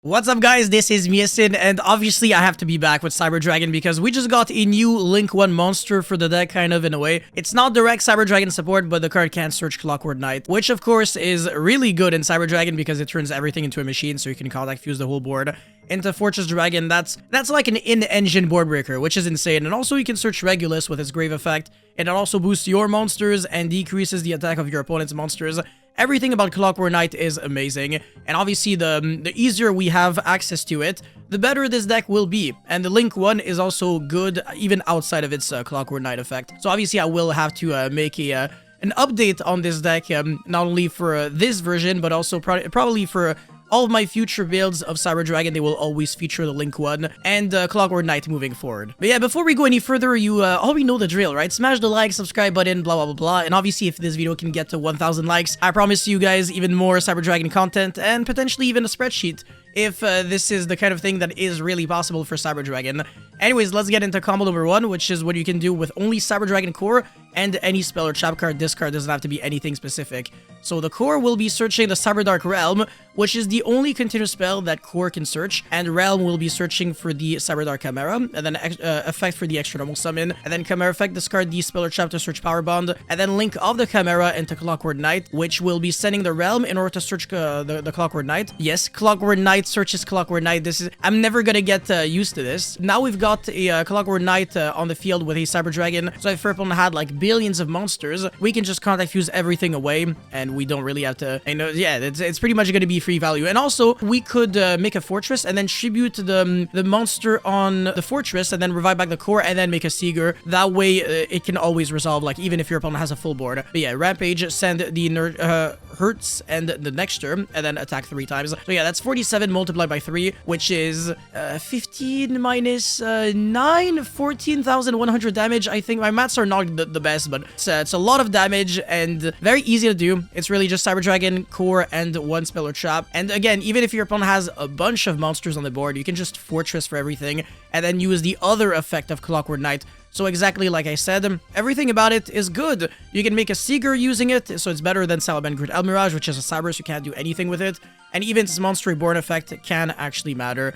What's up guys, this is Miasin, and obviously I have to be back with Cyber Dragon because we just got a new Link 1 monster for the deck, kind of, in a way. It's not direct Cyber Dragon support, but the card can search Clockwork Knight, which of course is really good in Cyber Dragon because it turns everything into a machine, so you can contact fuse the whole board. Into Fortress Dragon, that's like an in-engine board breaker, which is insane. And also you can search Regulus with its Grave effect, and it also boosts your monsters and decreases the attack of your opponent's monsters. Everything about Clockwork Knight is amazing, and obviously the easier we have access to it, the better this deck will be. And the Link 1 is also good even outside of its Clockwork Knight effect. So obviously I will have to make an update on this deck, not only for this version, but also probably for all of my future builds of Cyber Dragon. They will always feature the Link 1 and Clockwork Knight moving forward. But yeah, before we go any further, you already know the drill, right? Smash the like, subscribe button, blah, blah, blah, blah. And obviously, if this video can get to 1,000 likes, I promise you guys even more Cyber Dragon content and potentially even a spreadsheet if this is the kind of thing that is really possible for Cyber Dragon. Anyways, let's get into combo number 1, which is what you can do with only Cyber Dragon core and any spell or trap card. This card doesn't have to be anything specific. So the core will be searching the Cyber Dark Realm, which is the only continuous spell that core can search, and Realm will be searching for the Cyber Dark Chimera, and then effect for the extra normal summon, and then Chimera effect, discard the spell or trap to search Power Bond, and then link of the Chimera into Clockwork Knight, which will be sending the Realm in order to search the Clockwork Knight. Yes, Clockwork Knight searches Clockwork Knight. I'm never gonna get used to this. Now we've got a Clockwork Knight on the field with a Cyber Dragon, so if our opponent had like billions of monsters, we can just contact fuse everything away, and we don't really have to, yeah, it's pretty much gonna be free value. And also, we could make a fortress and then tribute the monster on the fortress and then revive back the core and then make a Seeger. That way, it can always resolve, like, even if your opponent has a full board. But yeah, Rampage, send the Hurts and the next turn, and then attack 3 times. So yeah, that's 47 multiplied by 3, which is 15 minus 9, 14,100 damage. I think my maths are not the best, but it's a lot of damage and very easy to do. It's really just Cyber Dragon, core, and 1 spell or trap. And again, even if your opponent has a bunch of monsters on the board, you can just Fortress for everything, and then use the other effect of Clockwork Knight. So exactly like I said, everything about it is good. You can make a Seeger using it, so it's better than Salamander El Mirage, which is a Cyber, so you can't do anything with it. And even its Monster Reborn effect can actually matter.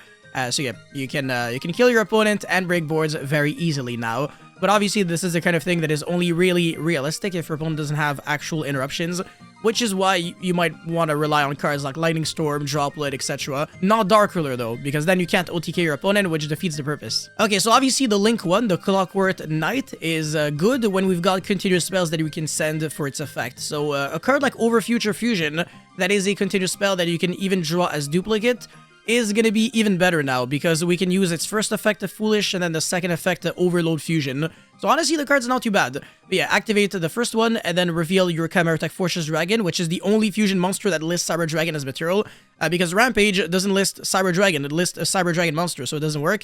So yeah, you can kill your opponent and break boards very easily now. But obviously, this is the kind of thing that is only really realistic if your opponent doesn't have actual interruptions, which is why you might want to rely on cards like Lightning Storm, Droplet, etc. Not Dark Ruler, though, because then you can't OTK your opponent, which defeats the purpose. Okay, so obviously the Link 1, the Clockwork Knight, is good when we've got continuous spells that we can send for its effect. So a card like Over Future Fusion, that is a continuous spell that you can even draw as duplicate, is going to be even better now, because we can use its first effect to Foolish, and then the second effect to Overload Fusion. So honestly, the card's not too bad. But yeah, activate the first one, and then reveal your Chimera Tech Fortress Dragon, which is the only fusion monster that lists Cyber Dragon as material, because Rampage doesn't list Cyber Dragon, it lists a Cyber Dragon monster, so it doesn't work.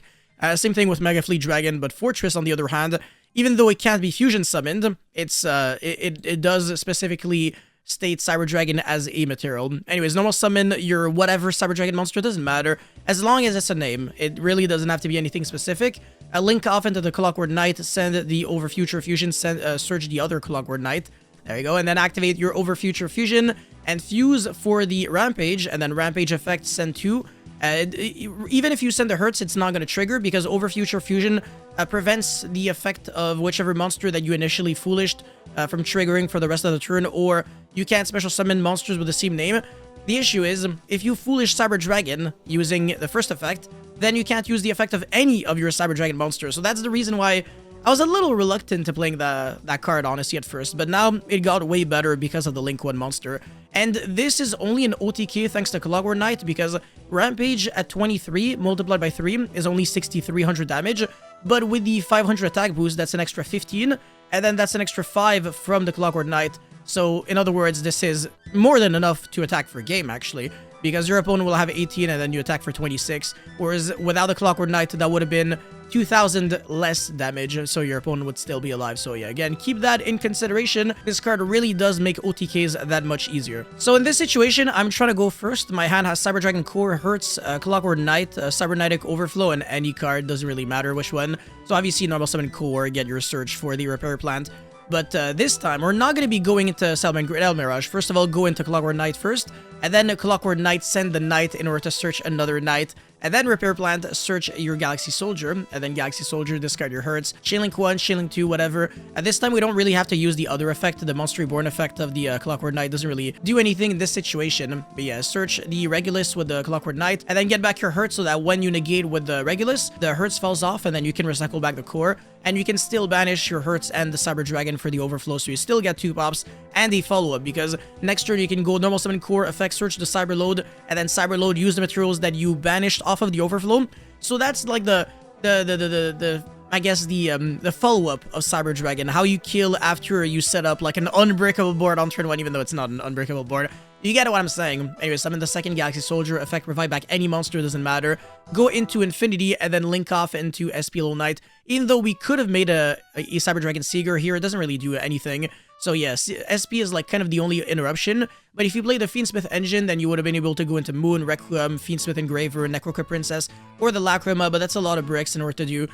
Same thing with Mega Fleet Dragon, but Fortress, on the other hand, even though it can't be fusion summoned, it does specifically state Cyber Dragon as a material. Anyways, normal summon your whatever Cyber Dragon monster, doesn't matter, as long as it's a name. It really doesn't have to be anything specific. Link off into the Clockwork Knight, send the Over Future Fusion, search the other Clockwork Knight. There you go, and then activate your Over Future Fusion, and fuse for the Rampage, and then Rampage effect, send 2. Even if you send the Hurts, it's not going to trigger, because Over Future Fusion prevents the effect of whichever monster that you initially Foolished from triggering for the rest of the turn, or you can't special summon monsters with the same name. The issue is, if you Foolish Cyber Dragon using the first effect, then you can't use the effect of any of your Cyber Dragon monsters. So that's the reason why I was a little reluctant to playing that card, honestly, at first, but now it got way better because of the Link 1 monster. And this is only an OTK thanks to Clockwork Knight, because Rampage at 23 multiplied by 3 is only 6,300 damage, but with the 500 attack boost, that's an extra 15, and then that's an extra 5 from the Clockwork Knight. So, in other words, this is more than enough to attack for game, actually, because your opponent will have 18 and then you attack for 26, whereas without the Clockwork Knight, that would have been 2,000 less damage, so your opponent would still be alive. So yeah, again, keep that in consideration. This card really does make OTKs that much easier. So in this situation, I'm trying to go first. My hand has Cyber Dragon Core, Hurts, Clockwork Knight, Cybernetic Overflow, and any card, doesn't really matter which one. So obviously, normal summon Core, get your search for the Repair Plant. But this time, we're not going to be going into Salamander El Mirage. First of all, go into Clockwork Knight first, and then Clockwork Knight, send the Knight in order to search another Knight, and then Repair Plant, search your Galaxy Soldier, and then Galaxy Soldier, discard your Hertz, Chainlink 1, Chainlink 2, whatever. At this time, we don't really have to use the other effect. The Monster Reborn effect of the Clockwork Knight doesn't really do anything in this situation. But yeah, search the Regulus with the Clockwork Knight, and then get back your Hertz so that when you negate with the Regulus, the Hertz falls off, and then you can recycle back the core, and you can still banish your Hertz and the Cyber Dragon for the overflow, so you still get 2 pops and a follow-up, because next turn you can go normal summon core, effect search the Cyber Load, and then Cyber Load, use the materials that you banished off of the overflow. So that's like I guess the follow-up of Cyber Dragon, how you kill after you set up like an unbreakable board on turn 1, even though it's not an unbreakable board. You get what I'm saying. Anyway, summon the second Galaxy Soldier, effect revive back any monster, doesn't matter. Go into Infinity and then link off into SPLO Knight. Even though we could have made a Cyber Dragon Seeger here, it doesn't really do anything. So yes, SP is like kind of the only interruption. But if you play the Fiendsmith engine, then you would have been able to go into Moon, Requiem, Fiendsmith Engraver, Necroca Princess, or the Lacrima, but that's a lot of bricks in order to do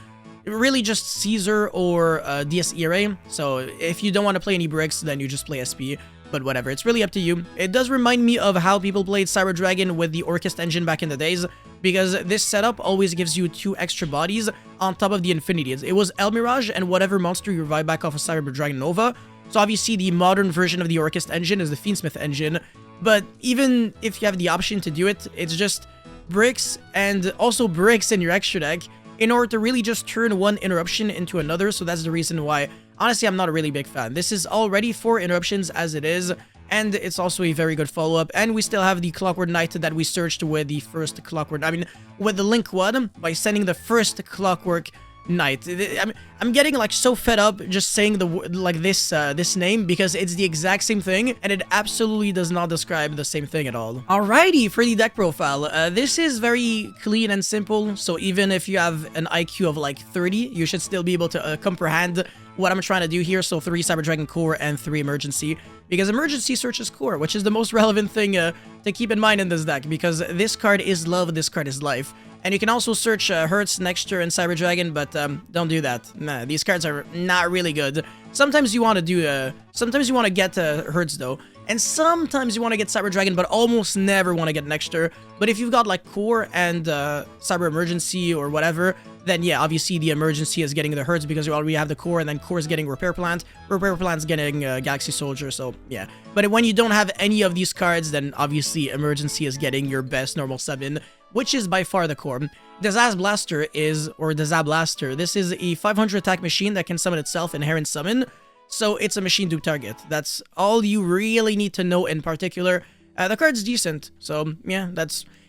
really just Caesar or DS Irae. So if you don't want to play any bricks, then you just play SP. But whatever, it's really up to you. It does remind me of how people played Cyber Dragon with the Orchest engine back in the days, because this setup always gives you 2 extra bodies on top of the Infinities. It was El Mirage and whatever monster you revive back off of Cyber Dragon Nova. So obviously the modern version of the Orchest engine is the Fiendsmith engine, but even if you have the option to do it, it's just bricks and also bricks in your extra deck in order to really just turn one interruption into another. So that's the reason why, honestly, I'm not a really big fan. This is already 4 interruptions as it is, and it's also a very good follow-up. And we still have the Clockwork Knight that we searched with the first Clockwork, with the Link 1, by sending the first Clockwork Knight. I'm getting like so fed up just saying this name, because it's the exact same thing and it absolutely does not describe the same thing at all. Alrighty, for the deck profile, this is very clean and simple, so even if you have an IQ of like 30, you should still be able to comprehend what I'm trying to do here. So 3 Cyber Dragon Core and 3 Emergency, because Emergency searches core, which is the most relevant thing to keep in mind in this deck, because this card is love, this card is life. And you can also search Hertz, Nexture, and Cyber Dragon, but don't do that. Nah, these cards are not really good. Sometimes you want to do, sometimes you want to get Hertz though, and sometimes you want to get Cyber Dragon, but almost never want to get Nexture. But if you've got like Core and Cyber Emergency or whatever, then yeah, obviously the Emergency is getting the Hertz because you already have the Core, and then Core is getting Repair Plant, Repair Plant's getting Galaxy Soldier, so yeah. But when you don't have any of these cards, then obviously Emergency is getting your best normal summon, which is by far the Core. Dazaz Blaster is, or Dazaz Blaster, this is a 500 attack machine that can summon itself, inherent summon, so it's a machine dupe target. That's all you really need to know in particular. The card's decent, so yeah,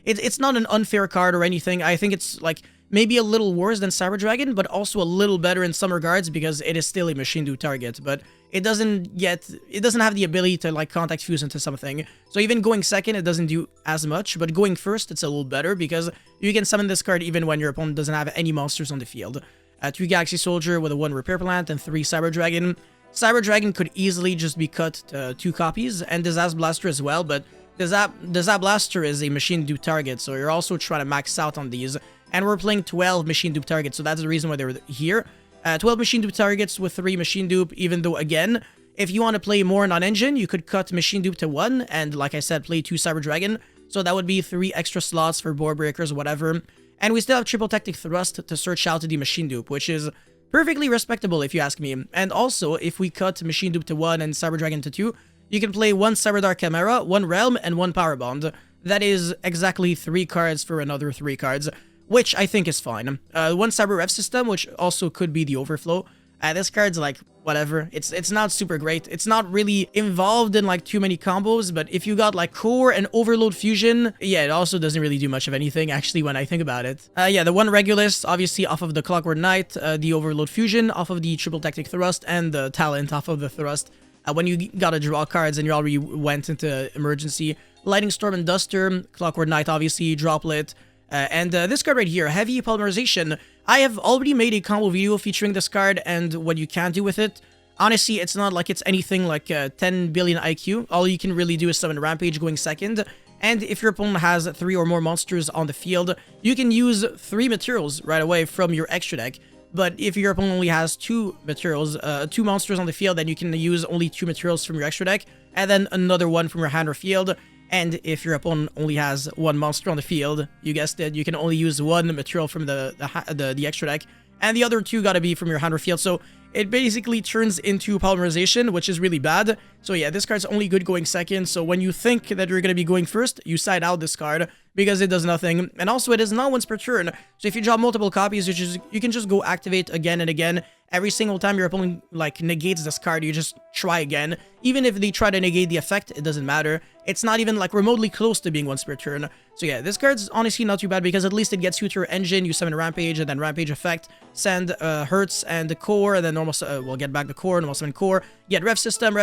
it's not an unfair card or anything. I think it's like maybe a little worse than Cyber Dragon, but also a little better in some regards because it is still a machine dupe target, but it doesn't have the ability to like contact fuse into something. So even going second, it doesn't do as much, but going first, it's a little better because you can summon this card even when your opponent doesn't have any monsters on the field. 3 Galaxy Soldier with a 1 Repair Plant and 3 Cyber Dragon. Cyber Dragon could easily just be cut to 2 copies, and Dazaz Blaster as well, but Dazaz Blaster is a machine dupe target, so you're also trying to max out on these. And we're playing 12 machine dupe targets, so that's the reason why they're here. 12 machine dupe targets with 3 machine dupe, even though, again, if you want to play more non-engine, you could cut machine dupe to 1, and like I said, play 2 Cyber Dragon, so that would be 3 extra slots for board breakers, whatever. And we still have triple tactic thrust to search out the machine dupe, which is perfectly respectable if you ask me. And also, if we cut machine dupe to 1 and Cyber Dragon to 2, you can play 1 Cyber Dark Chimera, 1 Realm, and 1 Power Bond. That is exactly 3 cards for another 3 cards, which I think is fine. 1 Cyber Ref System, which also could be the Overflow. This card's like, whatever. It's not super great. It's not really involved in like too many combos, but if you got like Core and Overload Fusion, yeah, it also doesn't really do much of anything, actually, when I think about it. Yeah, the 1 Regulus, obviously off of the Clockwork Knight, the Overload Fusion off of the Triple Tactic Thrust, and the Talent off of the Thrust. When you gotta draw cards and you already went into Emergency. Lightning Storm and Duster, Clockwork Knight, obviously, Droplet. And this card right here, Heavy Polymerization. I have already made a combo video featuring this card and what you can do with it. Honestly, it's not like it's anything like 10 billion IQ. All you can really do is summon Rampage going second. And if your opponent has 3 or more monsters on the field, you can use 3 materials right away from your extra deck. But if your opponent only has 2 materials, 2 monsters on the field, then you can use only 2 materials from your extra deck, and then another one from your hand or field. And if your opponent only has one monster on the field, you guessed it, you can only use one material from the extra deck, and the other two gotta be from your hand or field. So it basically turns into Polymerization, which is really bad. So yeah, this card's only good going second. So when you think that you're gonna be going first, you side out this card because it does nothing. And also it is not once per turn. So if you draw multiple copies, you can just go activate again and again. Every single time your opponent like negates this card, you just try again. Even if they try to negate the effect, it doesn't matter. It's not even like remotely close to being once per turn. So yeah, this card's honestly not too bad because at least it gets you to your engine, you summon Rampage, and then Rampage effect, send Hurts and the core, and then normal, we'll get back the core, normal summon core, get Rev System,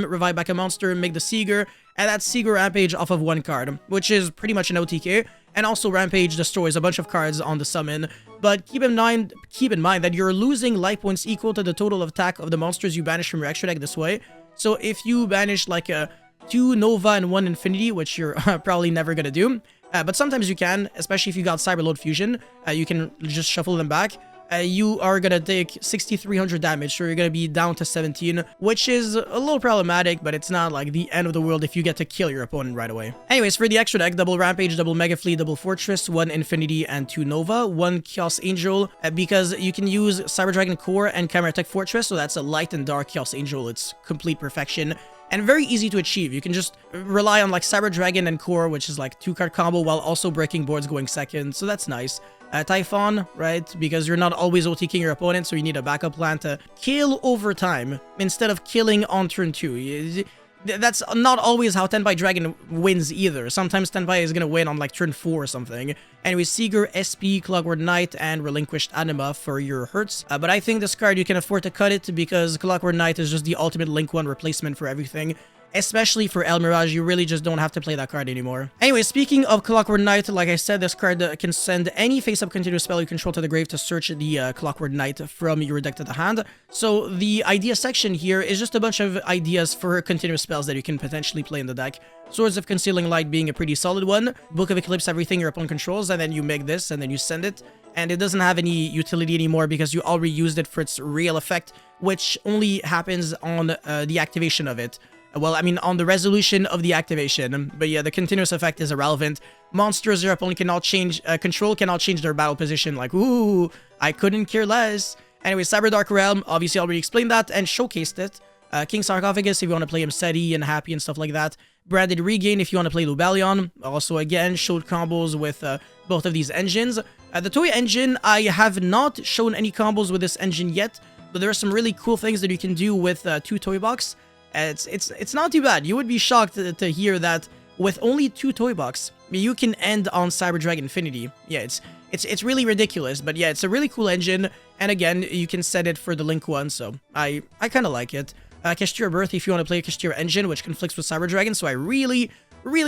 revive back a monster, make the Seeger, and that's Seeger Rampage off of one card, which is pretty much an OTK. And also Rampage destroys a bunch of cards on the summon. But keep in mind that you're losing life points equal to the total attack of the monsters you banish from your extra deck this way. So if you banish like a 2 Nova and 1 Infinity, which you're probably never gonna do, but sometimes you can, especially if you got Cyberload Fusion, you can just shuffle them back. You are gonna take 6,300 damage, so you're gonna be down to 17, which is a little problematic, but it's not like the end of the world if you get to kill your opponent right away. Anyways, for the extra deck, double Rampage, double Mega Fleet, double Fortress, 1 Infinity, and 2 Nova, 1 Chaos Angel, because you can use Cyber Dragon Core and Chimera Tech Fortress, so that's a light and dark Chaos Angel. It's complete perfection. And very easy to achieve. You can just rely on like Cyber Dragon and Core, which is like 2-card combo, while also breaking boards going second, so that's nice. Typhon, right? Because you're not always OTKing your opponent, so you need a backup plan to kill over time instead of killing on turn 2. That's not always how Tenpai Dragon wins either. Sometimes Tenpai is gonna win on like turn 4 or something. Anyway, Seeger, SP, Clockwork Knight, and Relinquished Anima for your Hurts. But I think this card you can afford to cut it because Clockwork Knight is just the ultimate Link 1 replacement for everything. Especially for El Mirage, you really just don't have to play that card anymore. Anyway, speaking of Clockwork Knight, like I said, this card can send any face-up continuous spell you control to the grave to search the Clockwork Knight from your deck to the hand. So the idea section here is just a bunch of ideas for continuous spells that you can potentially play in the deck. Swords of Concealing Light being a pretty solid one. Book of Eclipse, everything your opponent controls, and then you make this, and then you send it. And it doesn't have any utility anymore because you already used it for its real effect, which only happens on the activation of it. Well, I mean, on the resolution of the activation. But yeah, the continuous effect is irrelevant. Monsters your opponent cannot change, control cannot change their battle position. Like, ooh, I couldn't care less. Anyway, Cyber Dark Realm, obviously already explained that and showcased it. King Sarcophagus if you want to play him Seti and Happy and stuff like that. Branded Regain if you want to play Lubalion. Also, again, showed combos with both of these engines. The Toy engine, I have not shown any combos with this engine yet. But there are some really cool things that you can do with 2 Toy Box. It's not too bad. You would be shocked to hear that with only 2 Toy Box, you can end on Cyber Dragon Infinity. Yeah, it's really ridiculous, but yeah, it's a really cool engine. And again, you can set it for the Link 1, so I kind of like it. Kashtira Birth if you want to play a Kashtira engine, which conflicts with Cyber Dragon, so I really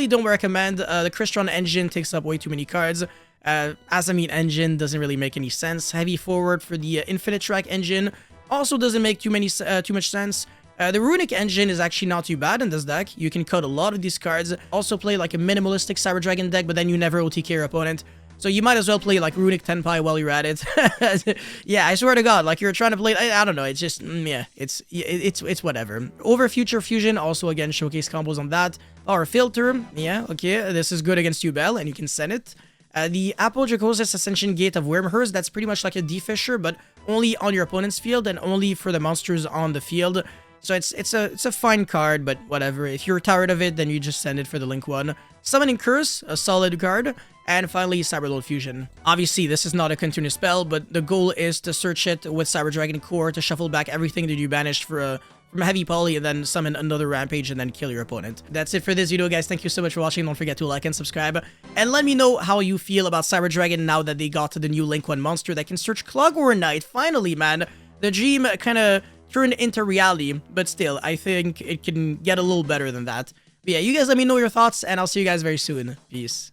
don't recommend. The Crystron engine takes up way too many cards. Azamine engine doesn't really make any sense. Heavy Forward for the Infinite Track engine also doesn't make too much sense. The Runic engine is actually not too bad in this deck. You can cut a lot of these cards. Also play like a minimalistic Cyber Dragon deck, but then you never OTK your opponent. So you might as well play like Runic Tenpai while you're at it. Yeah, I swear to God, like you're trying to play, I don't know, it's just, yeah, it's whatever. Over Future Fusion, also again, showcase combos on that. Power Filter, yeah, okay, this is good against Ubel, and you can send it. The Apodracosis Ascension Gate of Wormhurst, that's pretty much like a D-Fisher, but only on your opponent's field and only for the monsters on the field. So it's a fine card, but whatever. If you're tired of it, then you just send it for the Link 1. Summoning Curse, a solid card. And finally, Cyberload Fusion. Obviously, this is not a continuous spell, but the goal is to search it with Cyber Dragon Core to shuffle back everything that you banished from Heavy Poly and then summon another Rampage and then kill your opponent. That's it for this video, guys. Thank you so much for watching. Don't forget to like and subscribe. And let me know how you feel about Cyber Dragon now that they got to the new Link 1 monster that can search Clockwork Knight. Finally, man. The dream kind of turned into reality, but still, I think it can get a little better than that. But yeah, you guys let me know your thoughts, and I'll see you guys very soon. Peace.